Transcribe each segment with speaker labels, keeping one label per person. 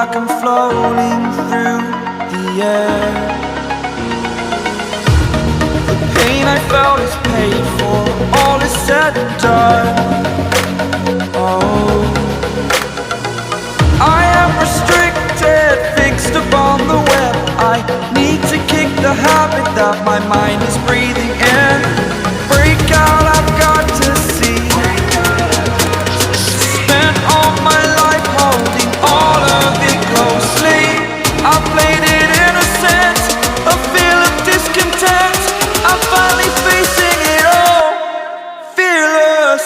Speaker 1: like I'm floating through the air. The pain I felt is paid for, all is said and done. Oh, I am restricted, fixed upon the web. I need to kick the habit that my mind is breathing in. Break out, I've got to see. Spent all my life holding all of it closely. I played it innocent, a feel of discontent. I'm finally facing it all, fearless.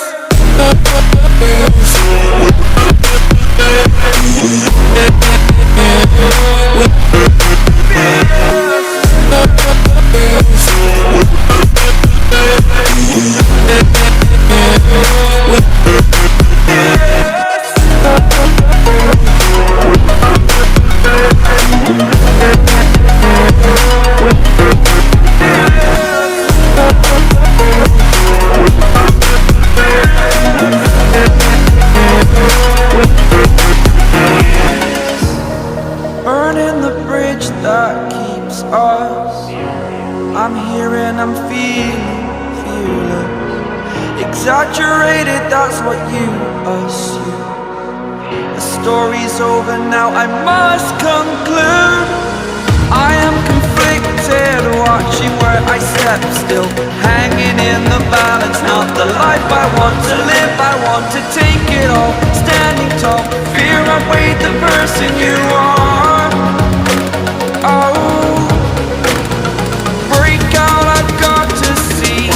Speaker 1: Burning the bridge that keeps us. I'm here and I'm feeling fearless. Exaggerated, that's what you assume. The story's over now, I must conclude. I am conflicted, watching where I step still, hanging in the balance. Not the life I want to live, I want to take it all. Standing tall, fear outweighed the person you are. Oh, break out, I've got to see.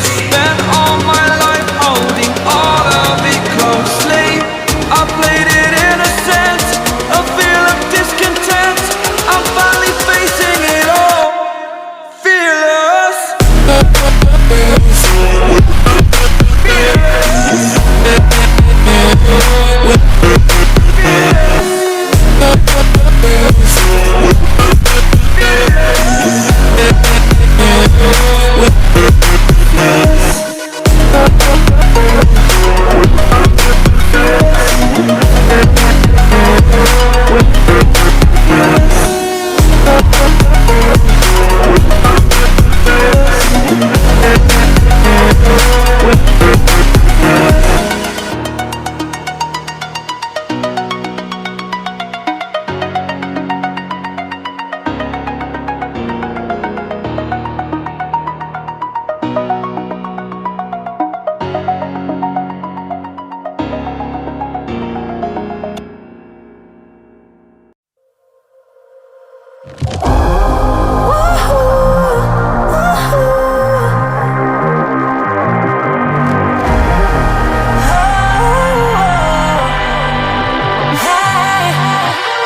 Speaker 1: Spent all my life holding all of it closely. I played it innocent, a feel of discontent. I'm finally facing it all, fearless.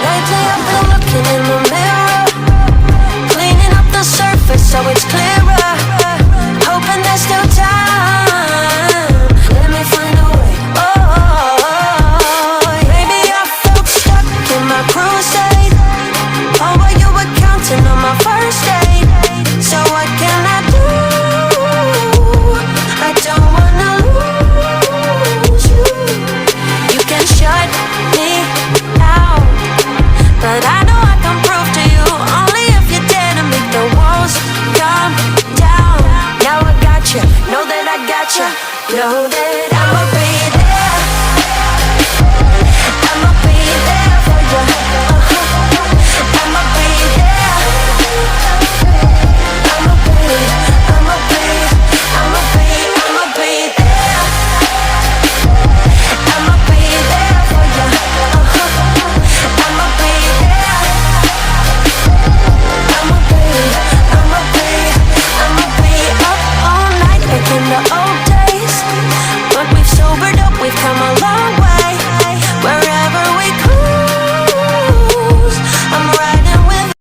Speaker 2: Lately I've been looking in the mirror.